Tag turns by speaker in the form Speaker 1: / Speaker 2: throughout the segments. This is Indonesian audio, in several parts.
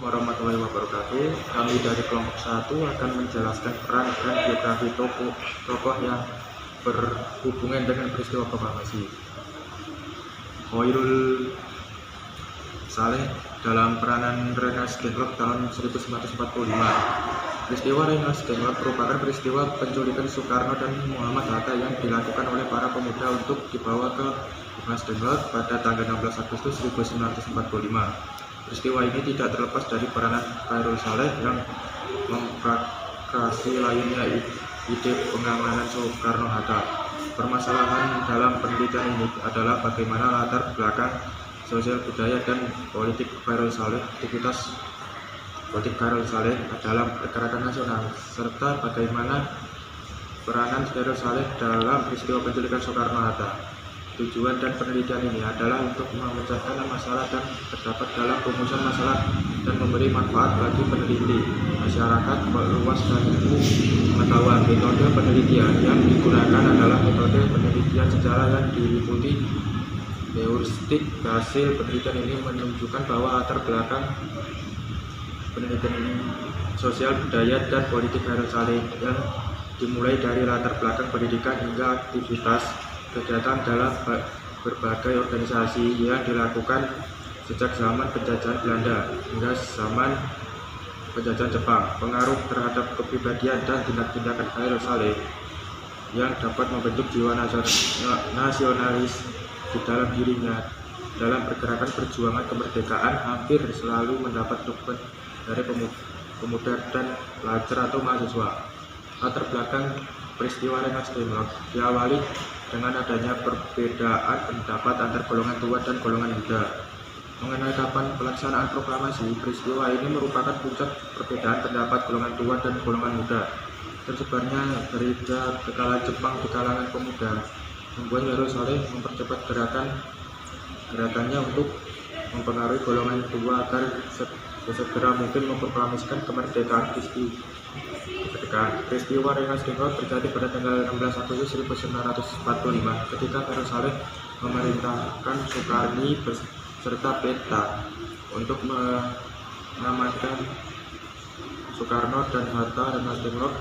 Speaker 1: Warahmatullahi wabarakatuh. Kami dari kelompok 1 akan menjelaskan peran dan biografi tokoh yang berhubungan dengan peristiwa proklamasi. Khairul Saleh dalam peranan Rengas Dengklok tahun 1945. Peristiwa Rengas Dengklok merupakan peristiwa penculikan Soekarno dan Muhammad Hatta yang dilakukan oleh para pemuda untuk dibawa ke Rengas Dengklok pada tanggal 16 Agustus 1945. Peristiwa ini tidak terlepas dari peranan Khairul Saleh yang mempraktisi lainnya ide pengamanan Soekarno-Hatta. Permasalahan dalam penelitian ini adalah bagaimana latar belakang sosial budaya dan politik Khairul Saleh, aktivitas politik Khairul Saleh dalam pergerakan nasional, serta bagaimana peranan Khairul Saleh dalam peristiwa penculikan Soekarno-Hatta. Tujuan dan penelitian ini adalah untuk memecahkan masalah dan terdapat dalam rumusan masalah dan memberi manfaat bagi peneliti, masyarakat, luas dan ilmu pengetahuan. Metode penelitian yang digunakan adalah metode penelitian sejarah yang diliputi heuristik. Hasil penelitian ini menunjukkan bahwa latar belakang penelitian ini sosial, budaya, dan politik Khairul Saleh yang dimulai dari latar belakang pendidikan hingga aktivitas kegiatan dalam berbagai organisasi yang dilakukan sejak zaman penjajahan Belanda hingga zaman penjajahan Jepang. Pengaruh terhadap kepribadian dan tindak-tindakan Khairul Saleh yang dapat membentuk jiwa nasionalis di dalam dirinya. Dalam pergerakan perjuangan kemerdekaan hampir selalu mendapat dukungan dari pemuda dan pelajar atau mahasiswa. Latar belakang peristiwa Rengas Dengklok diawali dengan adanya perbedaan pendapat antar golongan tua dan golongan muda mengenai kapan pelaksanaan proklamasi. Peristiwa ini merupakan puncak perbedaan pendapat golongan tua dan golongan muda. Tersebarnya berita kekalahan Jepang di kalangan pemuda membuat Khairul Saleh mempercepat gerakannya untuk mempengaruhi golongan tua agar sesegera mungkin memproklamasikan kemerdekaan. Peristiwa Rengas Dengklok terjadi pada tanggal 16 Agustus 1945 ketika Khairul Saleh memerintahkan Soekarni beserta Peta untuk mengamankan Soekarno dan Hatta Rengas Dengklok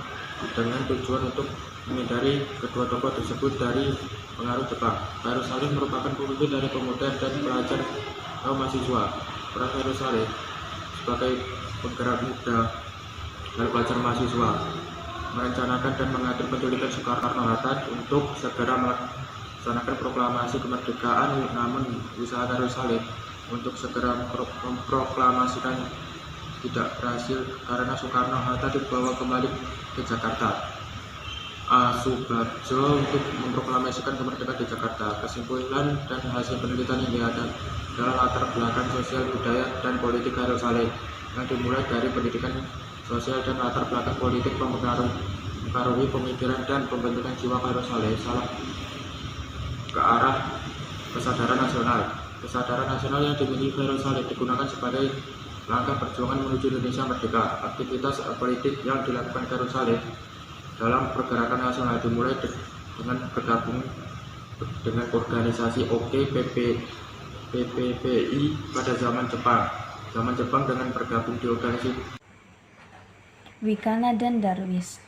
Speaker 1: dengan tujuan untuk menghindari kedua tokoh tersebut dari pengaruh Jepang. Khairul Saleh merupakan pemimpin dari pemuda dan pelajar atau mahasiswa. Peran Khairul Saleh sebagai penggerak muda dan pelajar mahasiswa merencanakan dan mengatur penculikan Soekarno-Hatta untuk segera melaksanakan proklamasi kemerdekaan. Namun usaha Khairul Saleh untuk segera memproklamasikan tidak berhasil karena Soekarno-Hatta dibawa kembali ke Jakarta. Subagjo untuk memproklamasikan kemerdekaan di Jakarta. Kesimpulan dan hasil penelitian ini adalah latar belakang sosial, budaya, dan politik Khairul Saleh yang dimulai dari pendidikan sosial dan latar belakang politik mempengaruhi pemikiran dan pembentukan jiwa Khairul Saleh ke arah kesadaran nasional. Kesadaran nasional yang dimiliki Khairul Saleh digunakan sebagai langkah perjuangan menuju Indonesia merdeka. Aktivitas politik yang dilakukan Khairul Saleh dalam pergerakan nasional dimulai dengan bergabung dengan organisasi PPPI pada zaman Jepang dengan bergabung di organisasi
Speaker 2: Wicana dan Darwis.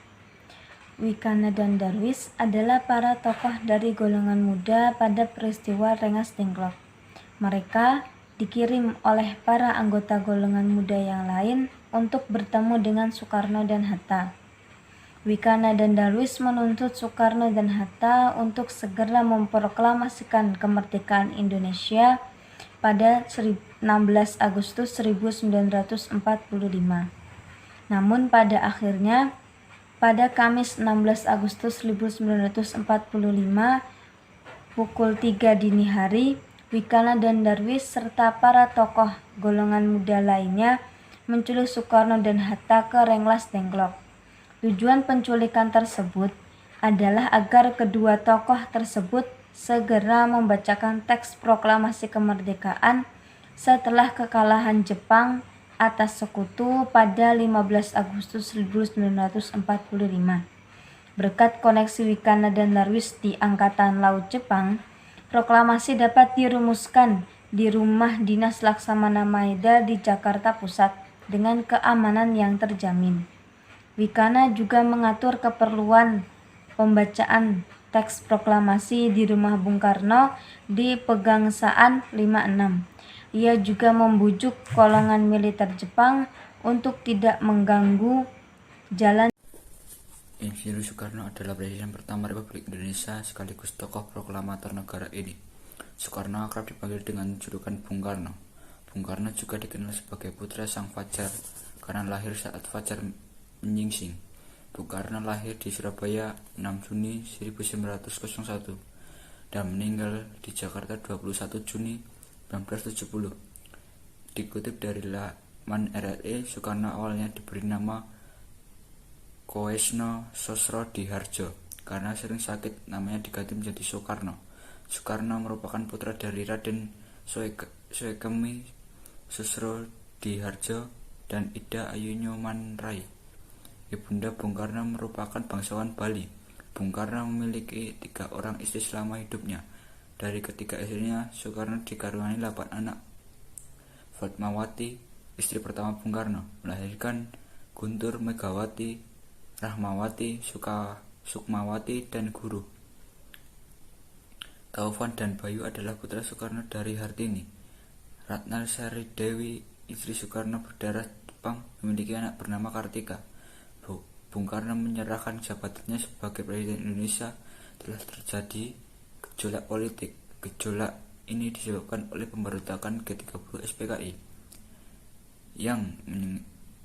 Speaker 2: Wicana dan Darwis adalah para tokoh dari golongan muda pada peristiwa Rengas Dengklok. Mereka dikirim oleh para anggota golongan muda yang lain untuk bertemu dengan Soekarno dan Hatta. Wicana dan Darwis menuntut Soekarno dan Hatta untuk segera memproklamasikan kemerdekaan Indonesia pada 16 Agustus 1945. Namun pada akhirnya, pada Kamis 16 Agustus 1945 pukul 3 dini hari, Wicana dan Darwis serta para tokoh golongan muda lainnya menculik Soekarno dan Hatta ke Rengas Dengklok. Tujuan penculikan tersebut adalah agar kedua tokoh tersebut segera membacakan teks proklamasi kemerdekaan setelah kekalahan Jepang atas sekutu pada 15 Agustus 1945. Berkat koneksi Wicana dan Darwis di Angkatan Laut Jepang, proklamasi dapat dirumuskan di Rumah Dinas Laksamana Maeda di Jakarta Pusat dengan keamanan yang terjamin. Wikana juga mengatur keperluan pembacaan teks proklamasi di rumah Bung Karno di Pegangsaan 56. Ia juga membujuk golongan militer Jepang untuk tidak mengganggu jalan.
Speaker 3: Insinyur Soekarno adalah Presiden pertama Republik Indonesia sekaligus tokoh proklamator negara ini. Soekarno akrab dipanggil dengan julukan Bung Karno. Bung Karno juga dikenal sebagai putra Sang Fajar karena lahir saat fajar menyingsing. Bung Karno lahir di Surabaya 6 Juni 1901 dan meninggal di Jakarta 21 Juni 1970. Dikutip dari laman RRI, Soekarno awalnya diberi nama Koesno Sosrodihardjo. Karena sering sakit, namanya diganti menjadi Soekarno. Soekarno merupakan putra dari Raden Soekemi Sosrodihardjo dan Ida Ayu Nyoman-Rai. Ibunda Bung Karno merupakan bangsawan Bali. Bung Karno memiliki 3 orang istri selama hidupnya. Dari ketiga istrinya, Soekarno dikaruniai 8 anak. Fatmawati, istri pertama Bung Karno, melahirkan Guntur, Megawati, Rahmawati, Sukmawati, dan Guru. Taufan dan Bayu adalah putra Soekarno dari Hartini. Ratna Sari Dewi, istri Soekarno berdarah Jepang, memiliki anak bernama Kartika. Bung Karno menyerahkan jabatannya sebagai Presiden Indonesia telah terjadi gejolak politik. Gejolak ini disebabkan oleh pemberontakan G30 SPKI yang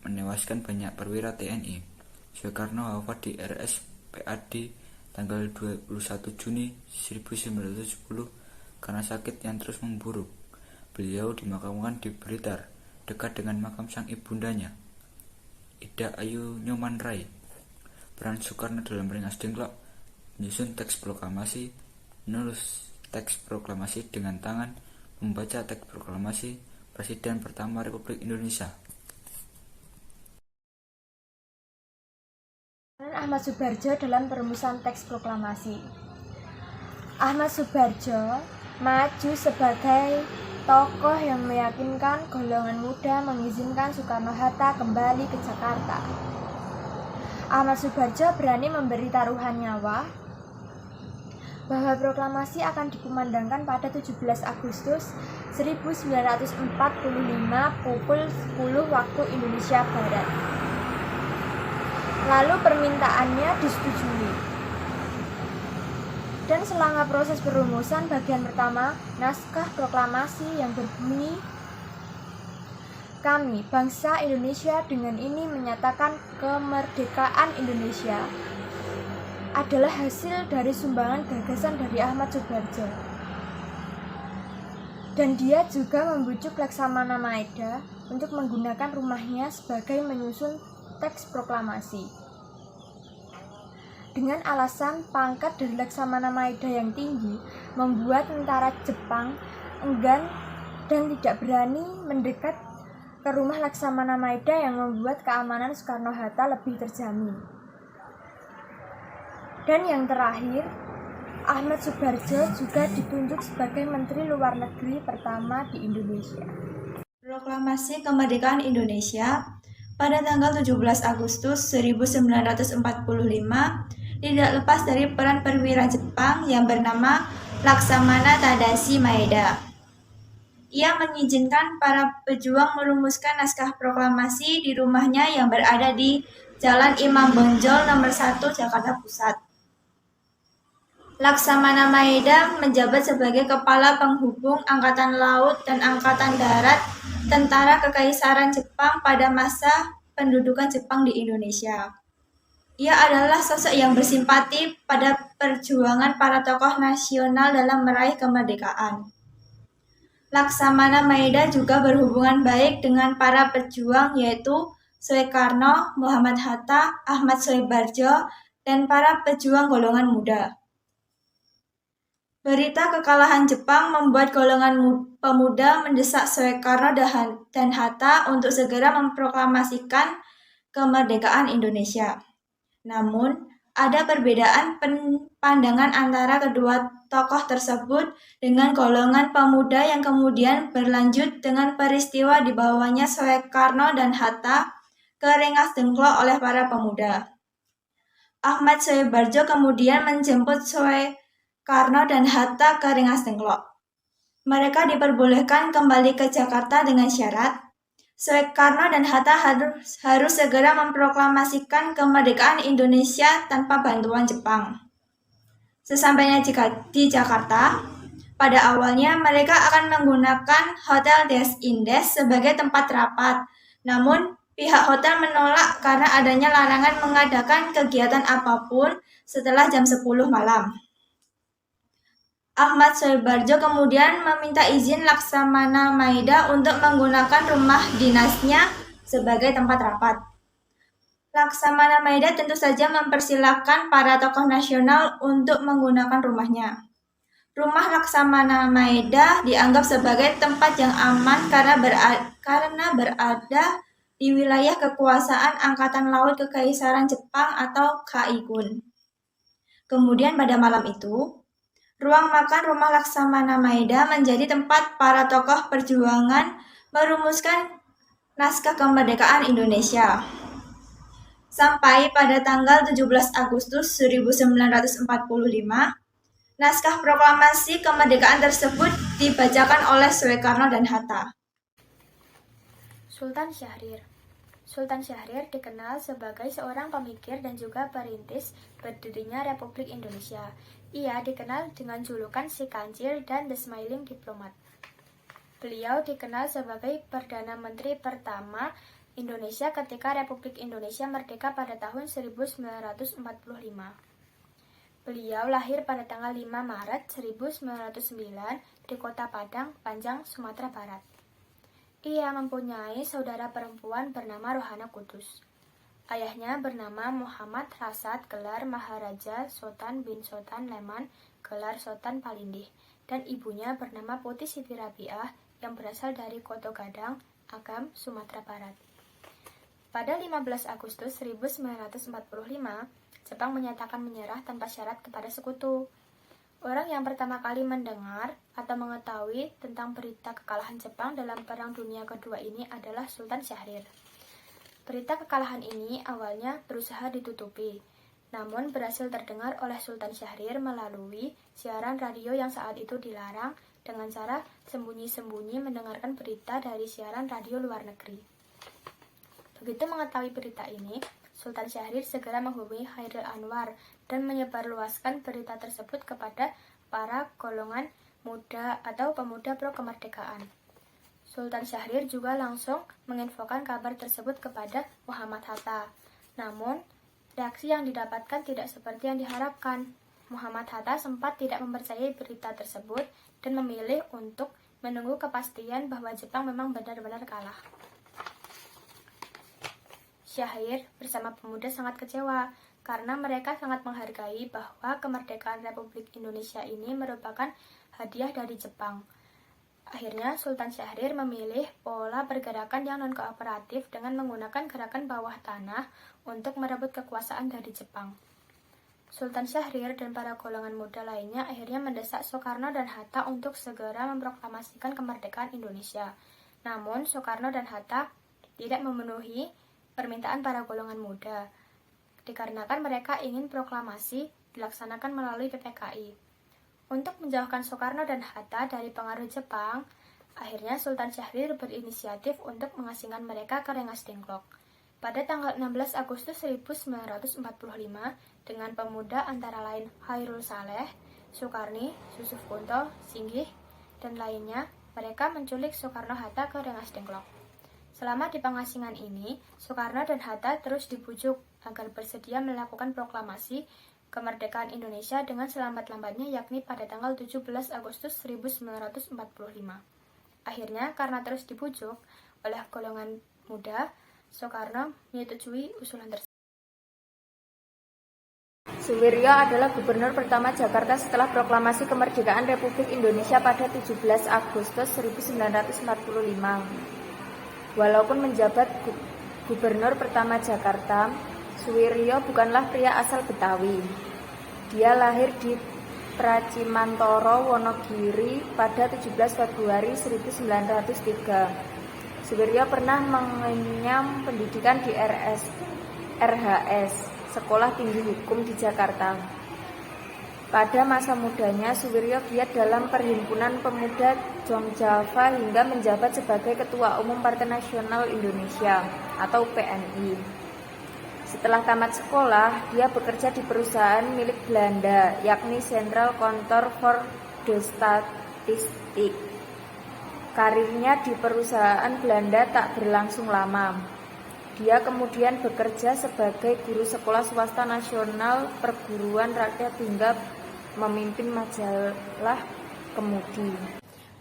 Speaker 3: menewaskan banyak perwira TNI. Soekarno wafat di RSPAD tanggal 21 Juni 1970 karena sakit yang terus memburuk. Beliau dimakamkan di Blitar, dekat dengan makam sang ibundanya, Ida Ayu Nyoman-Rai. Peran Soekarno dalam Rengas Dengklok: menyusun teks proklamasi, menulis teks proklamasi dengan tangan, membaca teks proklamasi, Presiden pertama Republik Indonesia.
Speaker 4: Ahmad Soebardjo dalam perumusan teks proklamasi. Ahmad Soebardjo maju sebagai tokoh yang meyakinkan golongan muda mengizinkan Soekarno-Hatta kembali ke Jakarta. Ahmad Soebardjo berani memberi taruhan nyawa bahwa proklamasi akan dikumandangkan pada 17 Agustus 1945 pukul 10 waktu Indonesia Barat. Lalu permintaannya disetujui. Dan selama proses perumusan bagian pertama, naskah proklamasi yang berbunyi, "Kami, bangsa Indonesia, dengan ini menyatakan kemerdekaan Indonesia," adalah hasil dari sumbangan gagasan dari Ahmad Soebardjo. Dan dia juga membujuk Laksamana Maeda untuk menggunakan rumahnya sebagai menyusun teks proklamasi. Dengan alasan pangkat dari Laksamana Maeda yang tinggi membuat tentara Jepang enggan dan tidak berani mendekat ke rumah Laksamana Maeda yang membuat keamanan Soekarno-Hatta lebih terjamin. Dan yang terakhir, Ahmad Soebardjo juga ditunjuk sebagai Menteri Luar Negeri pertama di Indonesia.
Speaker 5: Proklamasi Kemerdekaan Indonesia pada tanggal 17 Agustus 1945 tidak lepas dari peran perwira Jepang yang bernama Laksamana Tadashi Maeda. Ia mengizinkan para pejuang merumuskan naskah proklamasi di rumahnya yang berada di Jalan Imam Bonjol nomor 1 Jakarta Pusat. Laksamana Maeda menjabat sebagai Kepala Penghubung Angkatan Laut dan Angkatan Darat Tentara Kekaisaran Jepang pada masa pendudukan Jepang di Indonesia. Ia adalah sosok yang bersimpati pada perjuangan para tokoh nasional dalam meraih kemerdekaan. Laksamana Maeda juga berhubungan baik dengan para pejuang yaitu Soekarno, Muhammad Hatta, Ahmad Soebardjo, dan para pejuang golongan muda. Berita kekalahan Jepang membuat golongan pemuda mendesak Soekarno dan Hatta untuk segera memproklamasikan kemerdekaan Indonesia. Namun, ada perbedaan pandangan antara kedua tokoh tersebut dengan golongan pemuda yang kemudian berlanjut dengan peristiwa dibawanya Soekarno dan Hatta ke Rengas Dengklok oleh para pemuda. Ahmad Soebardjo kemudian menjemput Soekarno dan Hatta ke Rengas Dengklok. Mereka diperbolehkan kembali ke Jakarta dengan syarat Soekarno dan Hatta harus segera memproklamasikan kemerdekaan Indonesia tanpa bantuan Jepang. Sesampainya di Jakarta, pada awalnya mereka akan menggunakan Hotel Des Indes sebagai tempat rapat. Namun, pihak hotel menolak karena adanya larangan mengadakan kegiatan apapun setelah jam 10 malam. Ahmad Soebardjo kemudian meminta izin Laksamana Maeda untuk menggunakan rumah dinasnya sebagai tempat rapat. Laksamana Maeda tentu saja mempersilahkan para tokoh nasional untuk menggunakan rumahnya. Rumah Laksamana Maeda dianggap sebagai tempat yang aman karena berada di wilayah kekuasaan Angkatan Laut Kekaisaran Jepang atau Kaikun. Kemudian pada malam itu, ruang makan rumah Laksamana Maeda menjadi tempat para tokoh perjuangan merumuskan naskah kemerdekaan Indonesia. Sampai pada tanggal 17 Agustus 1945, naskah proklamasi kemerdekaan tersebut dibacakan oleh Soekarno dan Hatta.
Speaker 6: Sultan Syahrir. Sultan Syahrir dikenal sebagai seorang pemikir dan juga perintis berdirinya Republik Indonesia. Ia dikenal dengan julukan Si Kancil dan The Smiling Diplomat. Beliau dikenal sebagai Perdana Menteri pertama Indonesia ketika Republik Indonesia merdeka pada tahun 1945. Beliau lahir pada tanggal 5 Maret 1909 di Kota Padang, Panjang, Sumatera Barat. Ia mempunyai saudara perempuan bernama Rohana Kudus. Ayahnya bernama Muhammad Rasad, gelar Maharaja Sultan bin Sultan Leman, gelar Sultan Palindih, dan ibunya bernama Putih Siti Rabiah yang berasal dari Koto Gadang, Agam, Sumatera Barat. Pada 15 Agustus 1945, Jepang menyatakan menyerah tanpa syarat kepada sekutu. Orang yang pertama kali mendengar atau mengetahui tentang berita kekalahan Jepang dalam Perang Dunia Kedua ini adalah Sultan Syahrir. Berita kekalahan ini awalnya berusaha ditutupi, namun berhasil terdengar oleh Sultan Syahrir melalui siaran radio yang saat itu dilarang dengan cara sembunyi-sembunyi mendengarkan berita dari siaran radio luar negeri. Begitu mengetahui berita ini, Sultan Syahrir segera menghubungi Hairil Anwar dan menyebarluaskan berita tersebut kepada para golongan muda atau pemuda pro kemerdekaan. Sultan Syahrir juga langsung menginfokan kabar tersebut kepada Muhammad Hatta. Namun, reaksi yang didapatkan tidak seperti yang diharapkan. Muhammad Hatta sempat tidak mempercayai berita tersebut dan memilih untuk menunggu kepastian bahwa Jepang memang benar-benar kalah. Syahrir bersama pemuda sangat kecewa karena mereka sangat menghargai bahwa kemerdekaan Republik Indonesia ini merupakan hadiah dari Jepang. Akhirnya Sultan Syahrir memilih pola pergerakan yang non-kooperatif dengan menggunakan gerakan bawah tanah untuk merebut kekuasaan dari Jepang. Sultan Syahrir dan para golongan muda lainnya akhirnya mendesak Soekarno dan Hatta untuk segera memproklamasikan kemerdekaan Indonesia. Namun Soekarno dan Hatta tidak memenuhi permintaan para golongan muda, dikarenakan mereka ingin proklamasi dilaksanakan melalui PPKI. Untuk menjauhkan Soekarno dan Hatta dari pengaruh Jepang, akhirnya Sultan Syahrir berinisiatif untuk mengasingkan mereka ke Rengas Dengklok. Pada tanggal 16 Agustus 1945, dengan pemuda antara lain Hairul Saleh, Sukarni, Yusuf Kunto, Singgih, dan lainnya, mereka menculik Soekarno-Hatta ke Rengas Dengklok. Selama di pengasingan ini, Soekarno dan Hatta terus dibujuk agar bersedia melakukan proklamasi kemerdekaan Indonesia dengan selambat-lambatnya, yakni pada tanggal 17 Agustus 1945. Akhirnya, karena terus dibujuk oleh golongan muda, Soekarno menyetujui usulan tersebut.
Speaker 2: Suwiryo adalah gubernur pertama Jakarta setelah proklamasi kemerdekaan Republik Indonesia pada 17 Agustus 1945. Walaupun menjabat gubernur pertama Jakarta, Suwiryo bukanlah pria asal Betawi.
Speaker 4: Dia lahir di Pracimantoro, Wonogiri pada 17 Februari 1903. Suwiryo pernah mengenyam pendidikan di RHS, Sekolah Tinggi Hukum di Jakarta. Pada masa mudanya, Suwiryo giat dalam Perhimpunan Pemuda Jongjava hingga menjabat sebagai Ketua Umum Partai Nasional Indonesia atau PNI. Setelah tamat sekolah, dia bekerja di perusahaan milik Belanda, yakni Central Kantor voor de Statistiek. Karirnya di perusahaan Belanda tak berlangsung lama. Dia kemudian bekerja sebagai guru sekolah swasta nasional perguruan rakyat hingga memimpin majalah Kemudi.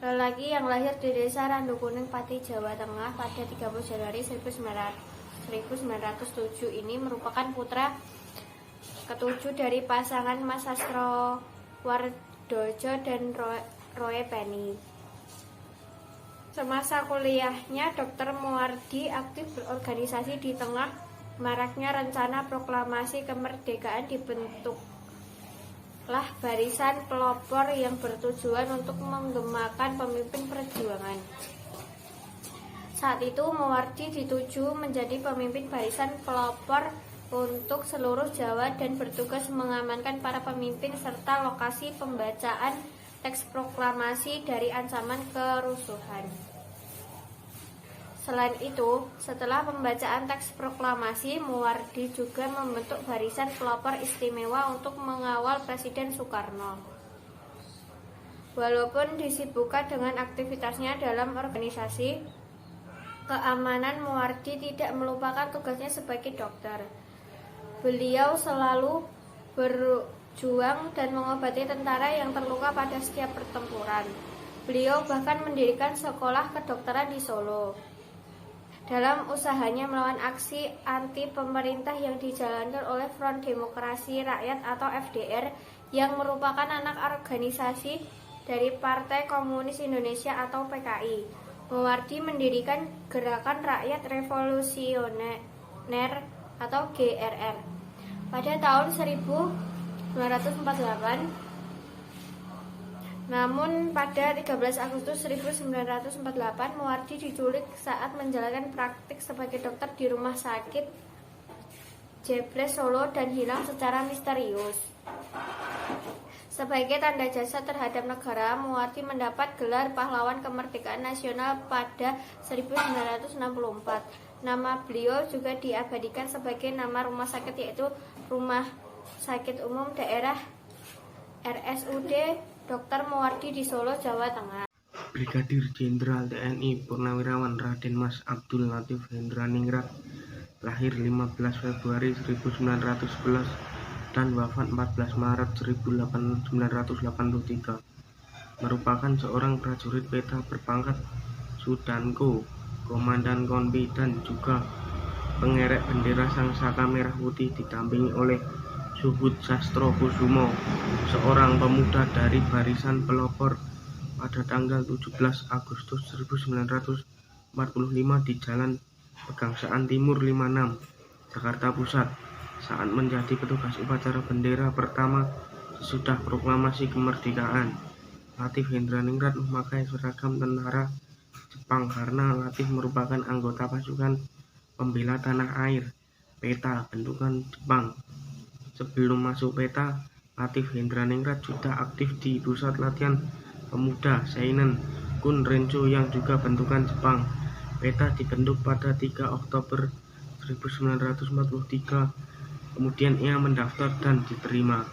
Speaker 6: Lelaki yang lahir di desa Randu Kuning, Pati, Jawa Tengah pada 30 Januari 1907 ini merupakan putra ketujuh dari pasangan Mas Sastro Wardojo dan Roe Penny. Semasa kuliahnya, Dr. Muwardi aktif berorganisasi di tengah maraknya rencana proklamasi kemerdekaan. Dibentuklah barisan pelopor yang bertujuan untuk menggemakan pemimpin perjuangan. Saat itu Muwardi dituju menjadi pemimpin barisan pelopor untuk seluruh Jawa dan bertugas mengamankan para pemimpin serta lokasi pembacaan teks proklamasi dari ancaman kerusuhan. Selain itu, setelah pembacaan teks proklamasi, Muwardi juga membentuk barisan pelopor istimewa untuk mengawal Presiden Soekarno. Walaupun disibukkan dengan aktivitasnya dalam organisasi keamanan, Muwardi tidak melupakan tugasnya sebagai dokter. Beliau selalu berjuang dan mengobati tentara yang terluka pada setiap pertempuran. Beliau bahkan mendirikan sekolah kedokteran di Solo. Dalam usahanya melawan aksi anti pemerintah yang dijalankan oleh Front Demokrasi Rakyat atau FDR yang merupakan anak organisasi dari Partai Komunis Indonesia atau PKI, Muwardi mendirikan Gerakan Rakyat Revolusioner atau GRR. Pada tahun 1948, namun pada 13 Agustus 1948 Muwardi diculik saat menjalankan praktik sebagai dokter di rumah sakit Jebres Solo dan hilang secara misterius. Sebagai tanda jasa terhadap negara, Muwardi mendapat gelar Pahlawan Kemerdekaan Nasional pada 1964. Nama beliau juga diabadikan sebagai nama rumah sakit, yaitu Rumah Sakit Umum Daerah RSUD Dr. Muwardi di Solo, Jawa Tengah.
Speaker 7: Brigadir Jenderal TNI Purnawirawan Raden Mas Abdul Latif Hendraningrat lahir 15 Februari 1911 dan wafat 14 Maret 1983. Merupakan seorang prajurit peta berpangkat Sudanko, Komandan Konpi, dan juga pengerek bendera Sang Saka Merah Putih, didampingi oleh Suhud Sastrokusumo, seorang pemuda dari barisan pelopor, pada tanggal 17 Agustus 1945 di Jalan Pegangsaan Timur 56, Jakarta Pusat, saat menjadi petugas upacara bendera pertama sesudah proklamasi kemerdekaan. Latif Hendraningrat memakai seragam tentara Jepang karena Latif merupakan anggota pasukan pembela tanah air PETA bentukan Jepang. Sebelum masuk PETA, Latif Hendraningrat sudah aktif di Pusat Latihan Pemuda Seinen Kun Rencho yang juga bentukan Jepang. PETA dibentuk pada 3 Oktober 1943, kemudian ia mendaftar dan diterima.